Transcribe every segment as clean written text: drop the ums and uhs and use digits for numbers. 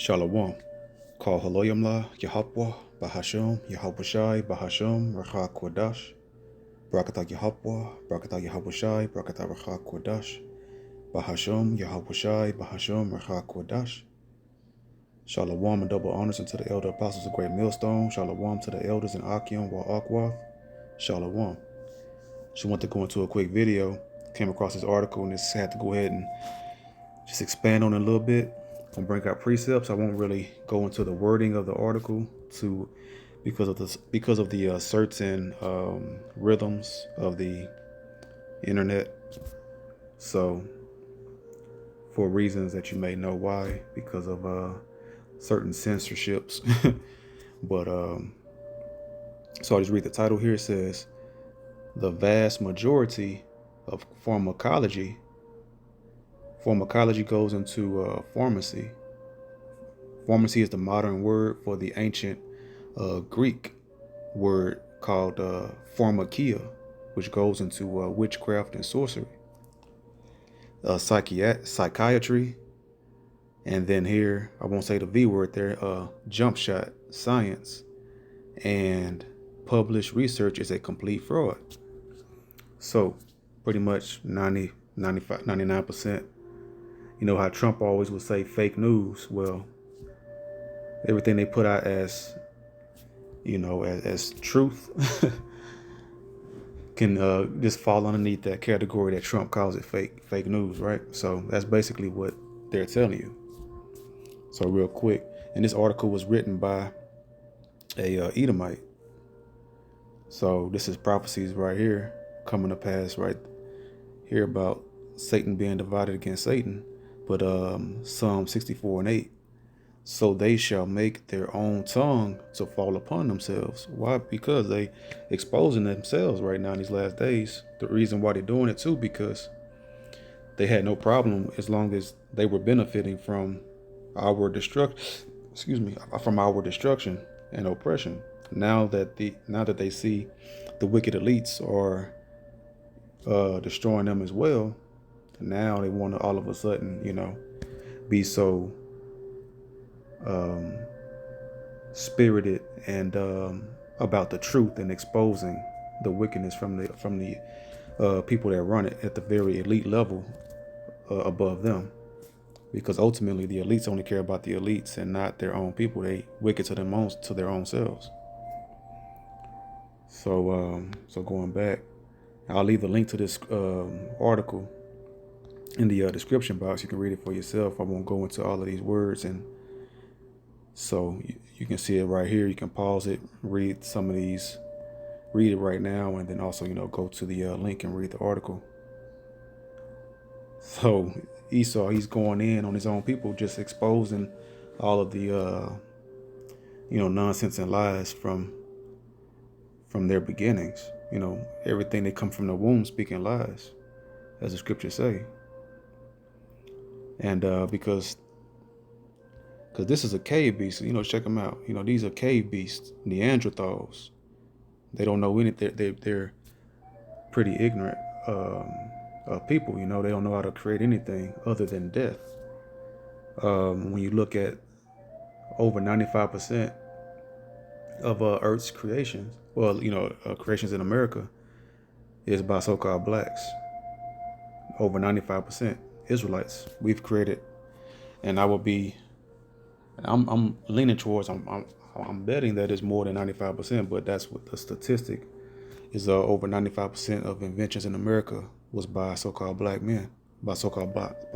Shalom. Call Haloyamla, Yahapwa, Bahasham, Yahabushai, Bahasham, Racha Kodash, Brakata Yahapwa, Brakata Yahabushai, Brakata Racha Kodash, Bahasham, Yahabushai, Bahasham, Racha Kodash. Shalom and double honors unto the elder apostles of Great Millstone. Shalom to the elders in Akim, Wa Akwath. Shalom. She wanted to go into a quick video, came across this article, and just had to go ahead and just expand on it a little bit. I'm gonna bring out precepts. I won't really go into the wording of the article because of the certain rhythms of the internet. So for reasons that you may know why, because of certain censorships. But so I'll just read the title here. It says, the vast majority of pharmacology goes into pharmacy. Pharmacy is the modern word for the ancient Greek word called pharmakia, which goes into witchcraft and sorcery, psychiatry, and then here, I won't say the V word there, jump shot, science, and published research is a complete fraud. So pretty much 90, 95, 99%. You know how Trump always would say fake news? Well, everything they put out as, as truth can just fall underneath that category that Trump calls it fake news, right? So that's basically what they're telling you. So real quick, and this article was written by a Edomite. So this is prophecies right here coming to pass right here about Satan being divided against Satan. But Psalm 64:8. So they shall make their own tongue to fall upon themselves. Why? Because they exposing themselves right now in these last days. The reason why they're doing it too, because they had no problem as long as they were benefiting from our from our destruction and oppression. Now that they see the wicked elites are destroying them as well, now they want to all of a sudden, be so spirited and about the truth and exposing the wickedness from the people that run it at the very elite level above them. Because ultimately the elites only care about the elites and not their own people. They wicked to their own selves. So going back, I'll leave the link to this article in the description box. You can read it for yourself. I won't go into all of these words, and so you can see it right here. You can pause it, read some of these, read it right now, and then also go to the link and read the article. So Esau, he's going in on his own people, just exposing all of the nonsense and lies from their beginnings. Everything they come from the womb speaking lies, as the scriptures say. And because this is a cave beast, check them out. These are cave beasts, Neanderthals. They don't know anything. They're pretty ignorant people. They don't know how to create anything other than death. When you look at over 95% of Earth's creations, creations in America is by so-called blacks. Over 95% Israelites we've created, and I'm leaning towards. I'm betting that it's more than 95%, but that's what the statistic is. Over 95% of inventions in America was by so-called black men, by so-called blacks.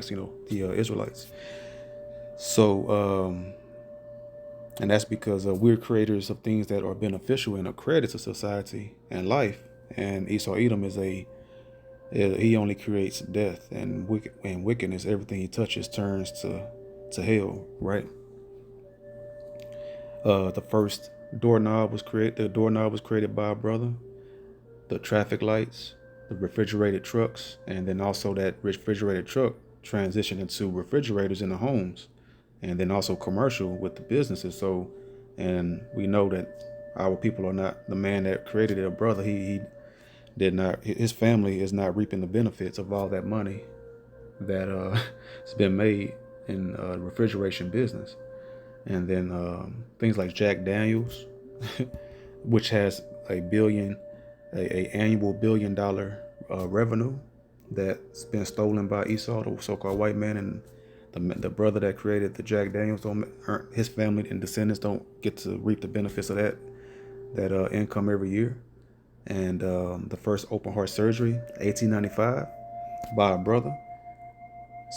The Israelites. So, and that's because we're creators of things that are beneficial and a credit to society and life. And Esau Edom he only creates death and wickedness. Everything he touches turns to hell, right? The first doorknob was created by a brother. The traffic lights, the refrigerated trucks, and then also that refrigerated truck transitioned into refrigerators in the homes, and then also commercial with the businesses. So, and we know that our people are not, the man that created it, a brother, he did not, his family is not reaping the benefits of all that money that has been made in refrigeration business. And then things like Jack Daniels, which has a annual $1 billion revenue that's been stolen by Esau, the so-called white man, and the brother that created the Jack Daniels his family and descendants don't get to reap the benefits of that income every year. And the first open heart surgery, 1895, by a brother,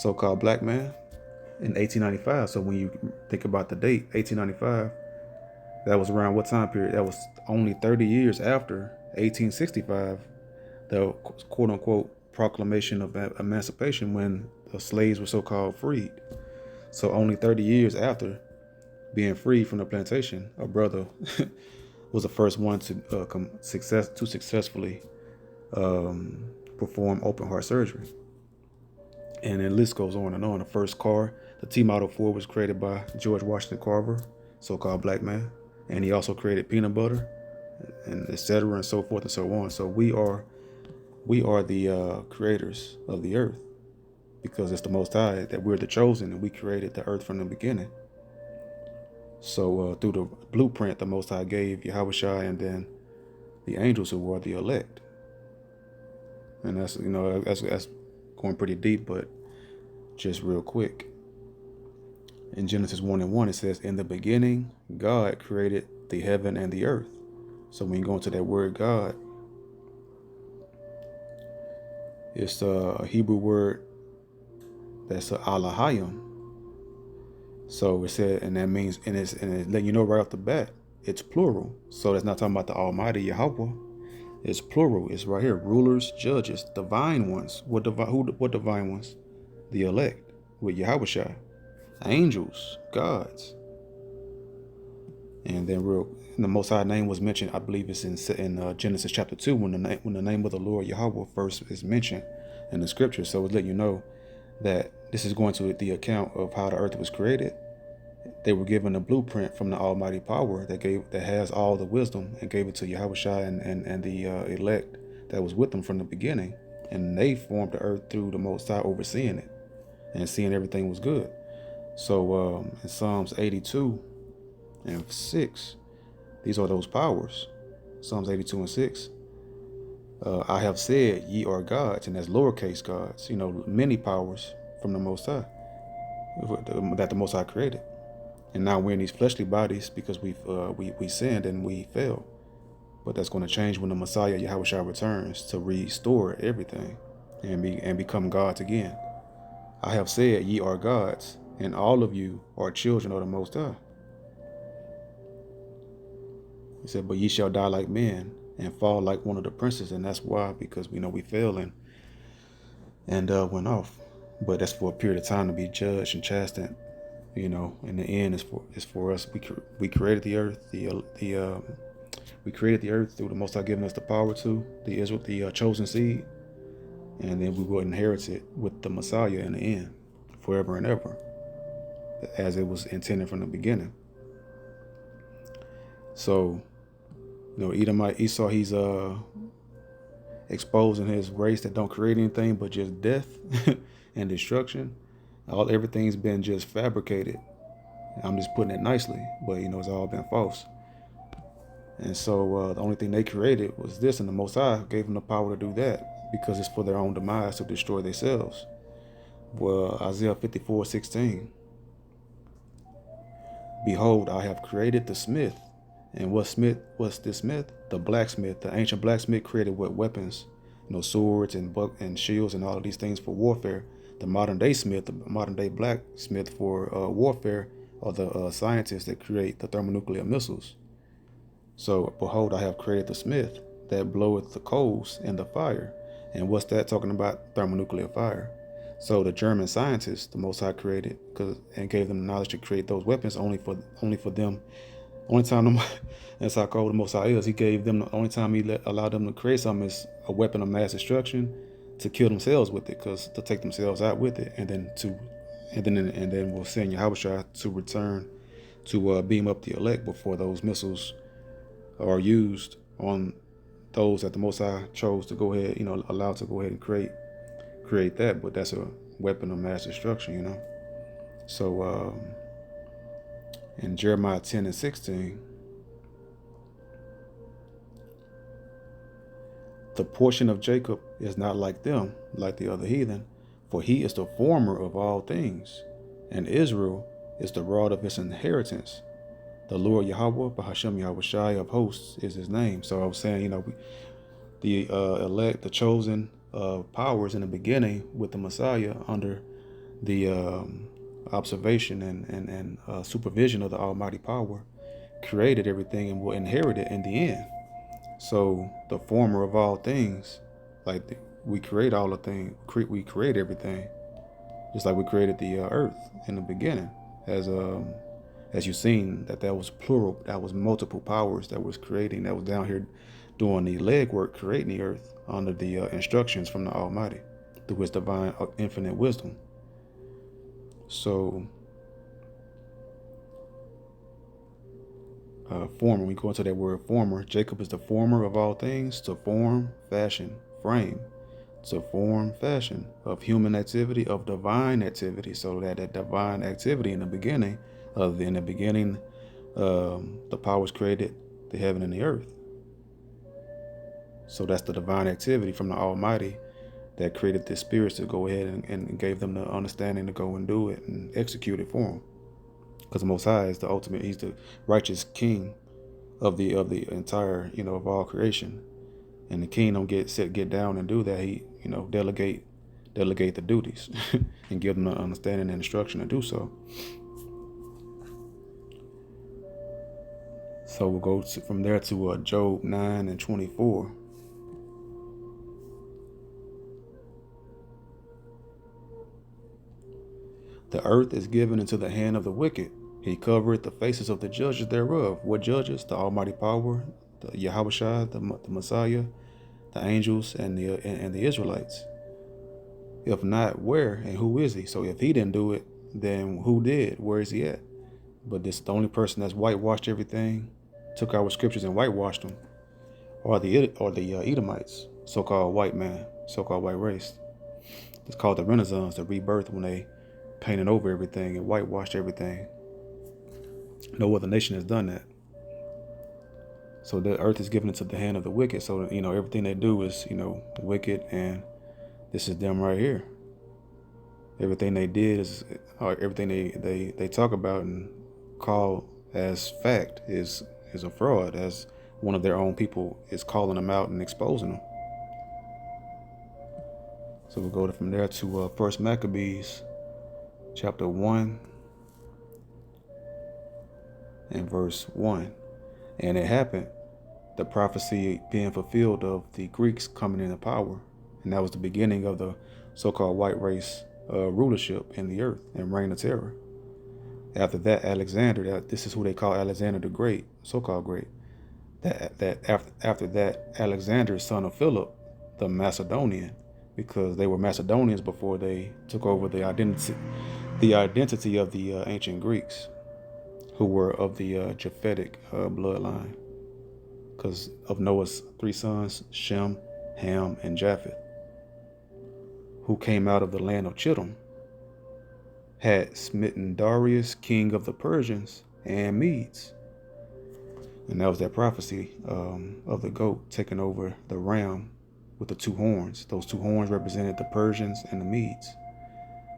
so-called black man, in 1895. So when you think about the date, 1895, that was around what time period? That was only 30 years after 1865, the quote-unquote Proclamation of Emancipation, when the slaves were so-called freed. So only 30 years after being freed from the plantation, a brother was the first one to successfully perform open heart surgery. And the list goes on and on. The first car, the T Model 4, was created by George Washington Carver, so-called black man, and he also created peanut butter, and etc. and so forth and so on. So we are the creators of the earth, because it's the Most High that we're the chosen, and we created the earth from the beginning. So through the blueprint the Most High gave Yahushua and then the angels who were the elect. And that's going pretty deep, but just real quick. In Genesis 1:1, it says, "In the beginning, God created the heaven and the earth." So when you go into that word God, it's a Hebrew word that's Alahayim. So it said, and that means, and it's letting you know right off the bat, it's plural. So that's not talking about the Almighty Yahweh. It's plural. It's right here: rulers, judges, divine ones. What divine ones? The elect, with Yahushua. Angels, gods. And then the Most High name was mentioned. I believe it's in Genesis chapter 2 when the name of the Lord Yahweh first is mentioned in the scripture. So it's letting you know that this is going to the account of how the earth was created. They were given a blueprint from the Almighty power that has all the wisdom, and gave it to Yahushua and the elect that was with them from the beginning. And they formed the earth through the Most High overseeing it and seeing everything was good. So in Psalms 82:6, these are those powers. Psalms 82:6. I have said, ye are gods, and that's lowercase gods. Many powers from the Most High that the Most High created. And now we're in these fleshly bodies because we sinned and we fell. But that's going to change when the Messiah Yahushua returns to restore everything and become gods again. I have said, ye are gods, and all of you are children of the Most High. He said, but ye shall die like men and fall like one of the princes. And that's why, because we know we fell and went off. But that's for a period of time to be judged and chastened. In the end, it's for us. We created the earth. We created the earth through the Most High giving us the power to the chosen seed, and then we will inherit it with the Messiah in the end, forever and ever, as it was intended from the beginning. So, Edomite Esau, he's exposing his race that don't create anything but just death and destruction. Everything's been just fabricated. I'm just putting it nicely, but it's all been false. And so the only thing they created was this, and the Most High gave them the power to do that because it's for their own demise, to destroy themselves. Well, Isaiah 54:16. Behold, I have created the smith. And what's this smith? The blacksmith. The ancient blacksmith created what weapons? Swords and shields and all of these things for warfare. The modern day smith, the modern day blacksmith for warfare, are the scientists that create the thermonuclear missiles. So, behold, I have created the smith that bloweth the coals in the fire. And what's that talking about? Thermonuclear fire. So the German scientists, the Most High created and gave them the knowledge to create those weapons only for them. Only time that's how cold the Most High is. He gave them the only time he allowed them to create something is a weapon of mass destruction, to kill themselves with it, to take themselves out with it, and then we'll send Yahushua to return to beam up the elect before those missiles are used on those that the Most High chose to go ahead, allowed to go ahead and create that. But that's a weapon of mass destruction, So in Jeremiah 10 and 16, the portion of Jacob is not like them, like the other heathen, for he is the former of all things, and Israel is the rod of his inheritance. The Lord Yahweh, Bahashem Yahweh Shai of hosts is his name. So I was saying, the elect, the chosen powers in the beginning with the Messiah under the observation and supervision of the Almighty Power created everything and will inherit it in the end. So the former of all things, like we create all the things, we create everything, just like we created the earth in the beginning, as you've seen that was plural, that was multiple powers that was creating, that was down here doing the legwork, creating the earth under the instructions from the Almighty through his divine infinite wisdom. So former, we go into that word former. Jacob is the former of all things, to form, fashion, frame, to form, fashion of human activity, of divine activity. So that divine activity in the beginning, the powers created the heaven and the earth. So that's the divine activity from the Almighty that created the spirits to go ahead and gave them the understanding to go and do it and execute it for them. Because the Most High is the ultimate; He's the righteous King of the entire, of all creation. And the King don't get down and do that. He, delegate the duties and give them the understanding and instruction to do so. So we'll go from there to Job 9 and 24. The earth is given into the hand of the wicked. He covereth the faces of the judges thereof. What judges? The Almighty Power, the Yahushua, the Messiah, the angels, and the Israelites. If not, where and who is he? So if he didn't do it, then who did? Where is he at? But this the only person that's whitewashed everything, took our scriptures and whitewashed them, or the Edomites, so-called white man, so-called white race. It's called the Renaissance, the rebirth, when they painted over everything and whitewashed everything. No other nation has done that. So the earth is given into the hand of the wicked. So everything they do is wicked, and this is them right here. Everything they did is, or everything they talk about and call as fact is a fraud, as one of their own people is calling them out and exposing them. So we'll go from there to First Maccabees chapter 1 and verse 1. And it happened, the prophecy being fulfilled of the Greeks coming into power, and that was the beginning of the so-called white race rulership in the earth and reign of terror. After that, Alexander, this is who they call Alexander the Great, so-called great. After that, Alexander, son of Philip, the Macedonian, because they were Macedonians before they took over the identity of the ancient Greeks, who were of the Japhetic bloodline, because of Noah's 3 sons, Shem, Ham, and Japheth, who came out of the land of Chittim, had smitten Darius, king of the Persians and Medes. And that was that prophecy of the goat taking over the ram with the 2 horns. Those 2 horns represented the Persians and the Medes,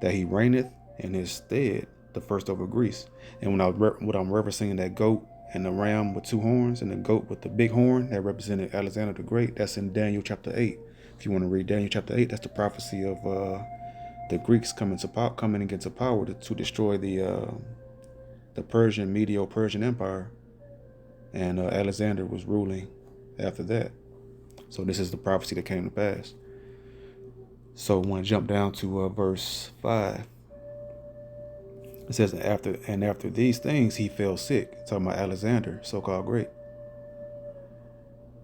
that he reigneth in his stead, the first over Greece. And when I'm referencing that goat and the ram with 2 horns and the goat with the big horn, that represented Alexander the Great. That's in Daniel chapter 8. If you want to read Daniel chapter 8, that's the prophecy of the Greeks coming into power to destroy the Persian, Medo-Persian Empire, and Alexander was ruling after that. So this is the prophecy that came to pass. So I want to jump down to verse 5. It says, after these things he fell sick. Talking about Alexander, so-called great.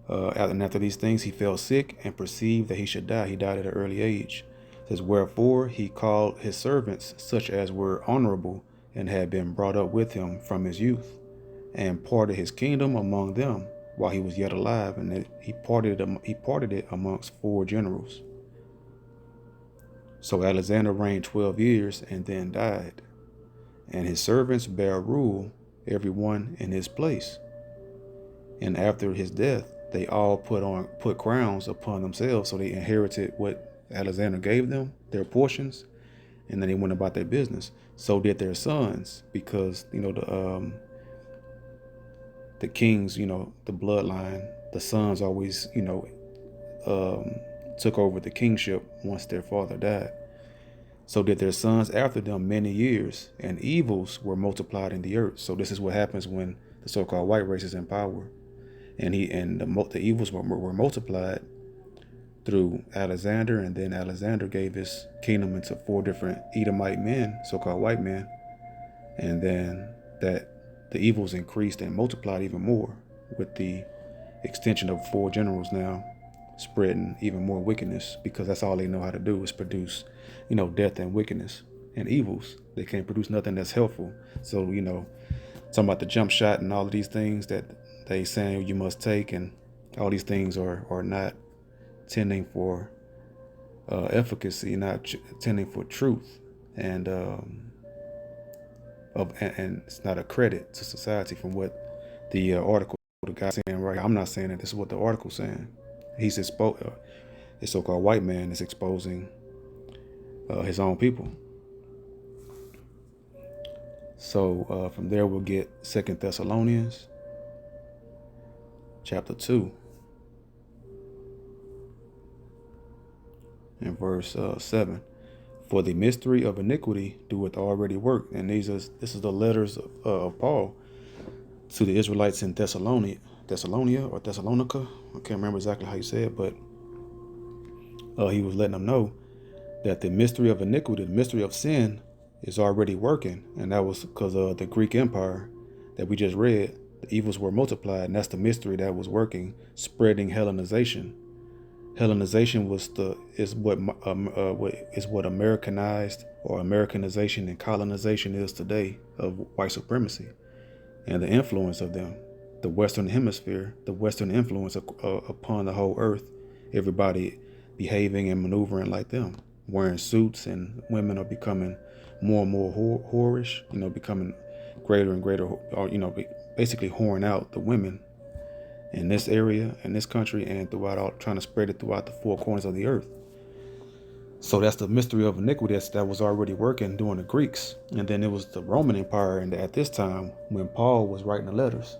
And after these things he fell sick and perceived that he should die. He died at an early age. It says, wherefore he called his servants, such as were honorable and had been brought up with him from his youth, and parted his kingdom among them while he was yet alive, and he parted it amongst 4 generals. So Alexander reigned 12 years and then died. and his servants bear rule, every one in his place. And after his death, they all put crowns upon themselves, so they inherited what Alexander gave them, their portions, and then they went about their business. So did their sons, because the kings, the bloodline, the sons always took over the kingship once their father died. So did their sons after them many years, and evils were multiplied in the earth. So this is what happens when the so-called white race is in power, and the evils were multiplied through Alexander, and then Alexander gave his kingdom into 4 different Edomite men, so-called white men, and then that the evils increased and multiplied even more with the extension of 4 generals now spreading even more wickedness, because that's all they know how to do is produce, death and wickedness and evils. They can't produce nothing that's helpful. So, talking about the jump shot and all of these things that they saying you must take, and all these things are not tending for efficacy, not tending for truth, and it's not a credit to society. From what the article, the guy saying, right? I'm not saying that. This is what the article's saying. He's this so-called white man is exposing his own people. So from there we'll get 2 Thessalonians chapter 2 and verse 7. For the mystery of iniquity doeth already work. And this is the letters of Paul to the Israelites in Thessalonica or Thessalonica. I can't remember exactly how he said it, but he was letting them know that the mystery of iniquity, the mystery of sin, is already working. And that was because of the Greek Empire that we just read. The evils were multiplied, and that's the mystery that was working, spreading Hellenization. Hellenization is what Americanized or Americanization and colonization is today of white supremacy and the influence of them, the Western Hemisphere, the Western influence upon the whole earth. Everybody behaving and maneuvering like them, wearing suits, and women are becoming more and more whorish, becoming greater and greater, or, basically whoring out the women in this area, in this country, and throughout, trying to spread it throughout the 4 corners of the earth. So that's the mystery of iniquity that was already working during the Greeks. And then it was the Roman Empire, and at this time when Paul was writing the letters.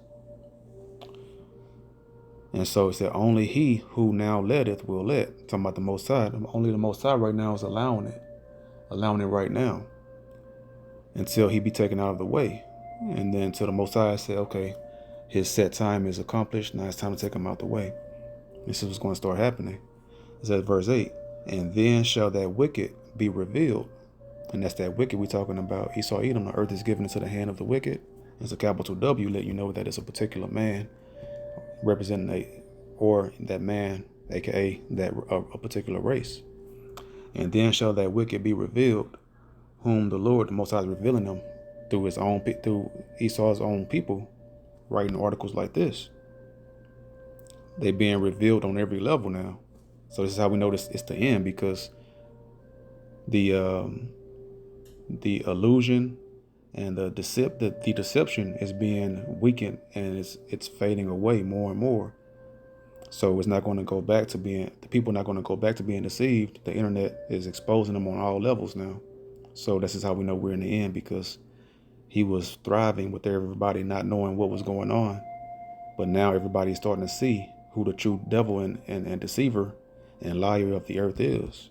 And so it said, only he who now letteth will let. Talking about the Most High. Only the Most High right now is allowing it right now, until he be taken out of the way. And then until the Most High said, okay, his set time is accomplished, now it's time to take him out the way. This is what's going to start happening. It says verse 8, and then shall that wicked be revealed. And that's that wicked we talking about. Esau, Edom, the earth is given into the hand of the wicked. It's a capital W, let you know that it's a particular man representing that man, aka that a particular race. And then shall that wicked be revealed, whom the Lord, the Most High, is revealing them through Esau's own people, writing articles like this. They being revealed on every level now. So this is how we know it's the end, because the illusion and the deception is being weakened, and it's fading away more and more. So it's not going to go back to being, the people are not going to go back to being deceived. The internet is exposing them on all levels now. So this is how we know we're in the end, because he was thriving with everybody not knowing what was going on. But now everybody's starting to see who the true devil and deceiver and liar of the earth is.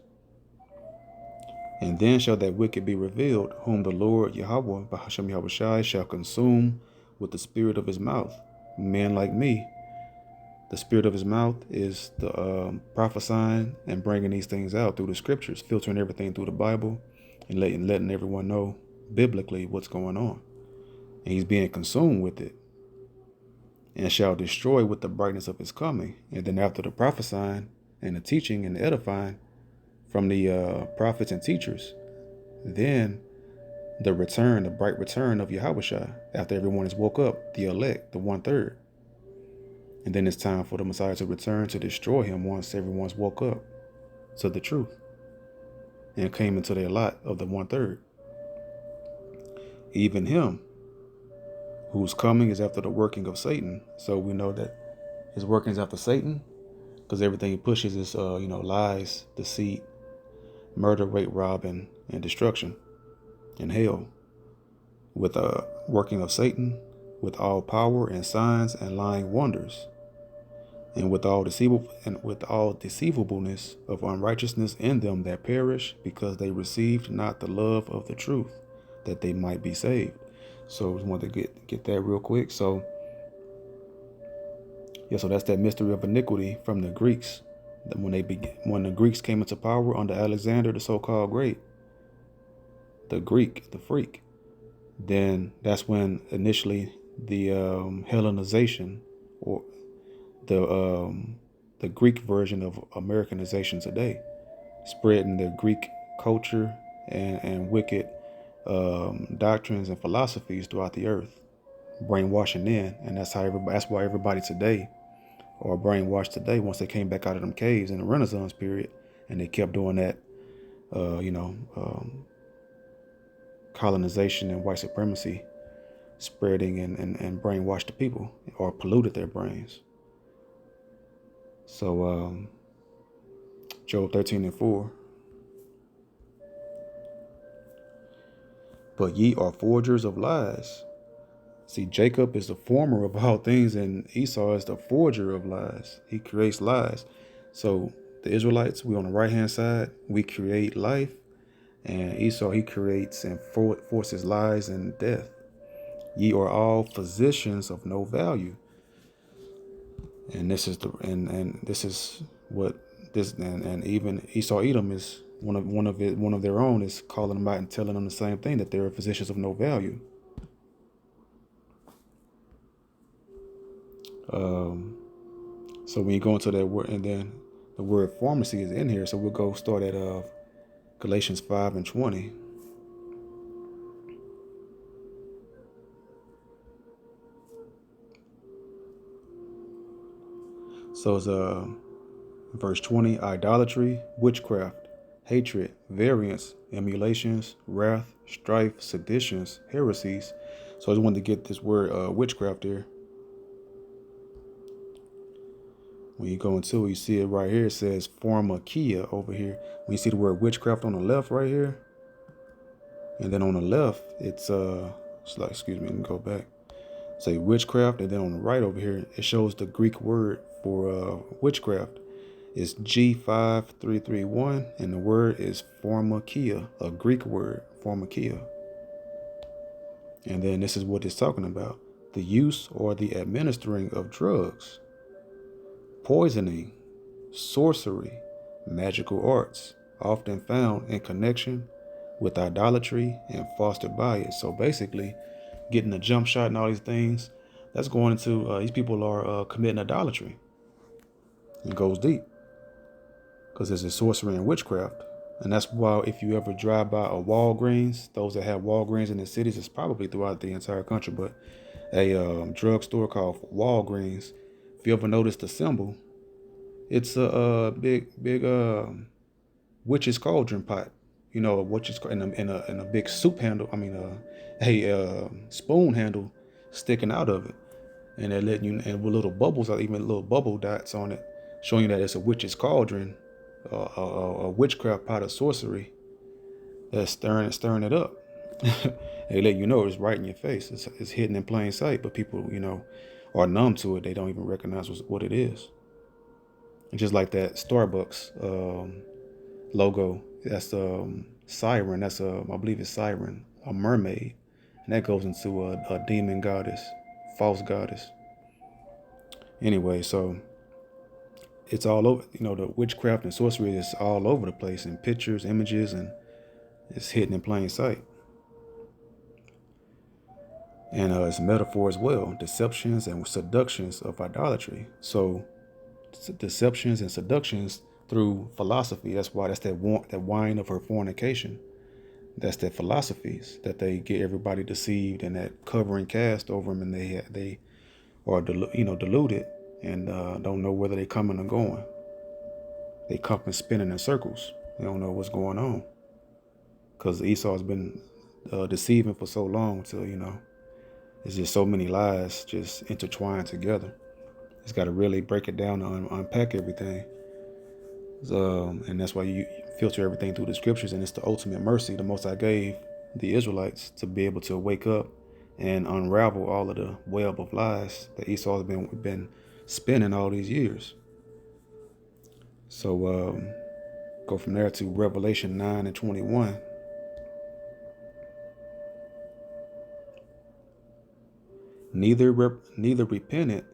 And then shall that wicked be revealed, whom the Lord Yahweh, Bahashem Yahushai, shall consume with the spirit of his mouth. Men like me. The spirit of his mouth is the prophesying and bringing these things out through the scriptures, filtering everything through the Bible, and letting everyone know biblically what's going on. And he's being consumed with it, and shall destroy with the brightness of his coming. And then after the prophesying and the teaching and the edifying from the prophets and teachers, then the bright return of Yahushua, after everyone has woke up, the elect, the 1/3. And then it's time for the Messiah to return to destroy him once everyone's woke up to the truth and came into their lot of the 1/3. even him whose coming is after the working of Satan. So we know that his working is after Satan because everything he pushes is, lies, deceit, murder, rape, robbing, and destruction and hell. With a working of Satan, with all power and signs and lying wonders, and with all deceivableness of unrighteousness in them that perish, because they received not the love of the truth, that they might be saved. So I just wanted to get that real quick. So so that's that mystery of iniquity from the Greeks. When the Greeks came into power under Alexander, the so-called Great, the Greek, the freak, then that's when initially the Hellenization, or the Greek version of Americanization today, spreading the Greek culture and wicked doctrines and philosophies throughout the earth, brainwashing in, and that's why everybody today are brainwashed today. Once they came back out of them caves in the Renaissance period, and they kept doing that, colonization and white supremacy, spreading and brainwashed the people or polluted their brains. So Job 13:4. But ye are forgers of lies. See, Jacob is the former of all things, and Esau is the forger of lies. He creates lies. So the Israelites, we on the right-hand side, we create life, and Esau, he creates and forces lies and death. Ye are all physicians of no value. And this is and even Esau Edom is one of their own is calling them out and telling them the same thing, that they're physicians of no value. So when you go into that word, and then the word pharmacy is in here, so we'll go start at Galatians 5:20. So it's verse 20: idolatry, witchcraft, hatred, variance, emulations, wrath, strife, seditions, heresies. So I just wanted to get this word witchcraft here. When you go into it, you see it right here. It says pharmakia over here. When you see the word witchcraft on the left right here, and then on the left, it's excuse me, let me go back. Say witchcraft, and then on the right over here, it shows the Greek word for witchcraft. It's G5331, and the word is pharmakia, a Greek word, pharmakia. And then this is what it's talking about: the use or the administering of drugs, poisoning, sorcery, magical arts, often found in connection with idolatry and fostered by it. So basically, getting a jump shot and all these things, that's going into these people are committing idolatry. It goes deep because there's a sorcery and witchcraft. And that's why if you ever drive by a Walgreens, those that have Walgreens in the cities, it's probably throughout the entire country, but a drugstore called Walgreens, if you ever notice the symbol, it's a big witch's cauldron pot. You know, witch's in a big soup handle. I mean, a spoon handle sticking out of it, and they're letting you, and with little bubbles, or even little bubble dots on it, showing you that it's a witch's cauldron, a witchcraft pot of sorcery that's stirring it up. They let you know it's right in your face. It's hidden in plain sight, but people, are numb to it. They don't even recognize what it is. And just like that Starbucks logo, that's siren. That's I believe it's siren, a mermaid, and that goes into a demon goddess, false goddess. Anyway, so it's all over. The witchcraft and sorcery is all over the place in pictures, images, and it's hidden in plain sight. And it's a metaphor as well: deceptions and seductions of idolatry. So deceptions and seductions through philosophy. That's that wine of her fornication. That's their philosophies, that they get everybody deceived, and that covering cast over them, and they are deluded and don't know whether they coming or going. They come and spinning in circles. They don't know what's going on because Esau's been deceiving for so long till, it's just so many lies just intertwined together. It's got to really break it down and unpack everything. And that's why you filter everything through the scriptures, and it's the ultimate mercy the Most High gave the Israelites to be able to wake up and unravel all of the web of lies that Esau's been spinning all these years. So go from there to Revelation 9:21. Neither repented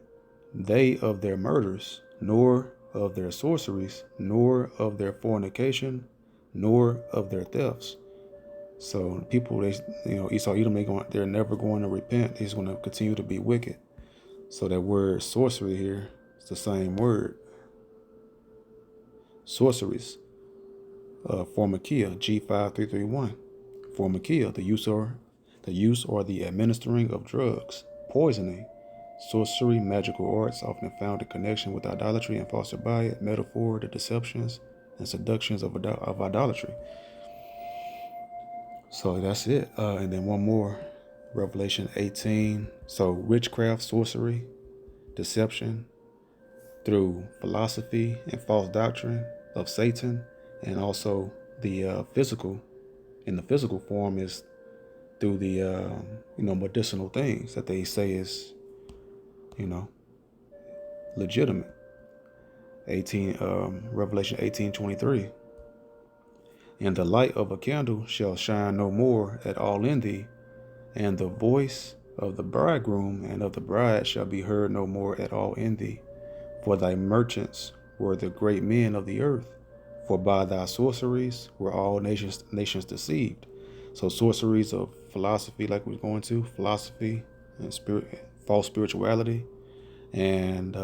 they of their murders, nor of their sorceries, nor of their fornication, nor of their thefts. So people, Esau, Edom, they're never going to repent. They're just going to continue to be wicked. So that word sorcery here, it's the same word. Sorceries, pharmakia, G5331. Pharmakia, the use or the administering of drugs, poisoning, sorcery, magical arts, often found in connection with idolatry and false by metaphor, the deceptions and seductions of idolatry. So that's it. And then one more, Revelation 18. So witchcraft, sorcery, deception through philosophy and false doctrine of Satan, and also the physical. In the physical form is through the medicinal things that they say is legitimate. Revelation 18:23. And the light of a candle shall shine no more at all in thee, and the voice of the bridegroom and of the bride shall be heard no more at all in thee. For thy merchants were the great men of the earth, for by thy sorceries were all nations deceived. So sorceries of philosophy, like we're going to, philosophy and false spirituality, and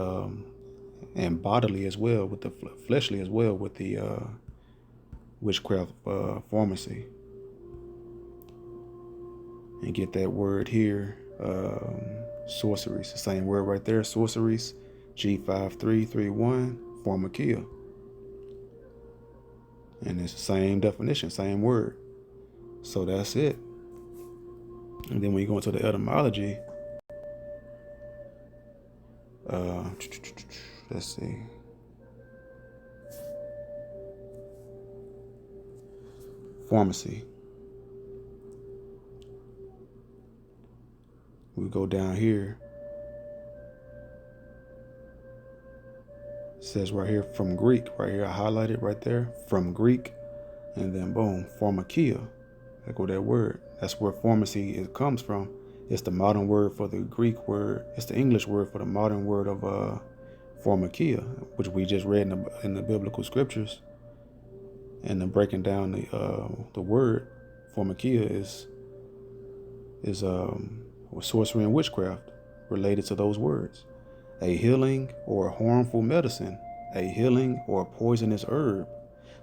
bodily as well, with the fleshly as well, with the witchcraft pharmacy. And get that word here, sorceries, the same word right there, sorceries, G5331, pharmakia. And it's the same definition, same word. So that's it. And then when you go into the etymology, let's see. Pharmacy. We go down here. It says right here from Greek, right here, I highlighted right there, from Greek, and then boom, pharmakia. There go that word. That's where pharmacy comes from. It's the modern word for the Greek word. It's the English word for the modern word of pharmakia, which we just read in the biblical scriptures. And then breaking down the word pharmakia is sorcery and witchcraft related to those words. A healing or harmful medicine, a healing or poisonous herb.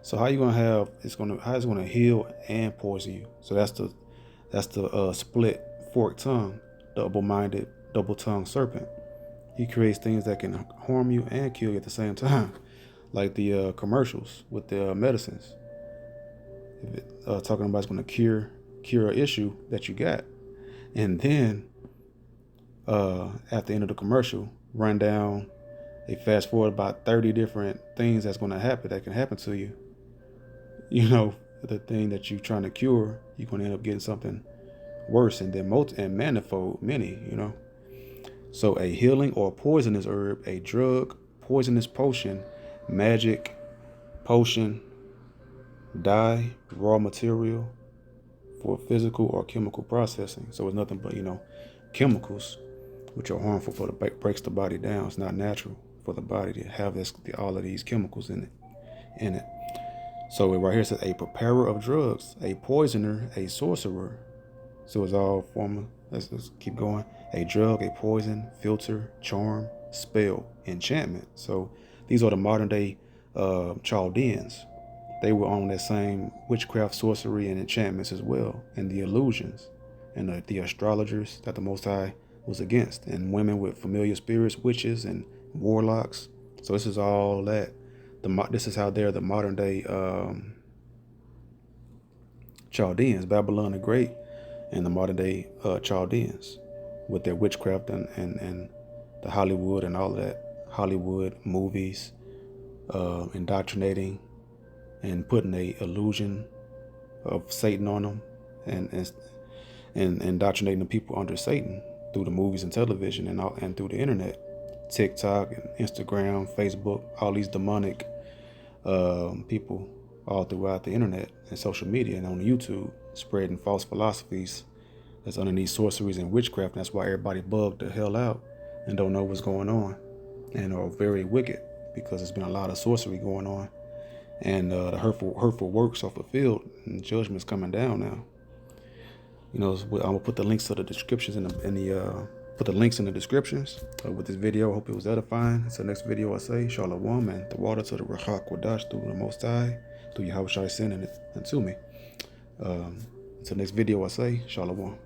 So how you gonna have how it's gonna heal and poison you? So that's the split forked tongue, double-minded, double-tongued serpent. He creates things that can harm you and kill you at the same time, like the commercials with the medicines. Talking about it's gonna cure an issue that you got, and then at the end of the commercial, run down, they fast forward about 30 different things that can happen to you. The thing that you're trying to cure, you're going to end up getting something worse, and then manifold many. So a healing or poisonous herb, a drug, poisonous potion, magic, potion, dye, raw material for physical or chemical processing. So it's nothing but chemicals, which are harmful breaks the body down. It's not natural for the body to have all of these chemicals in it. So right here it says a preparer of drugs, a poisoner, a sorcerer. So it's all formal. Let's keep going. A drug, a poison, filter, charm, spell, enchantment. So these are the modern day Chaldeans. They were on that same witchcraft, sorcery, and enchantments as well, and the illusions, and the astrologers that the Most High was against, and women with familiar spirits, witches, and warlocks. So this is all that. This is how they're the modern day Chaldeans. Babylon the Great and the modern day Chaldeans with their witchcraft and the Hollywood and all of that. Hollywood movies, indoctrinating and putting a illusion of Satan on them, and indoctrinating the people under Satan through the movies and television and through the internet, TikTok and Instagram, Facebook, all these demonic people all throughout the internet and social media and on YouTube, spreading false philosophies that's underneath sorceries and witchcraft. And that's why everybody bugged the hell out and don't know what's going on and are very wicked, because there's been a lot of sorcery going on, and the hurtful works are fulfilled and judgment's coming down now. I'm gonna put the links to the descriptions put the links in the descriptions with this video. I hope it was edifying. Until next video, I say Shalom, and the water to the Ruach Kodash through the Most High, through Yahweh Shai sending it unto me. Until next video, I say Shalom.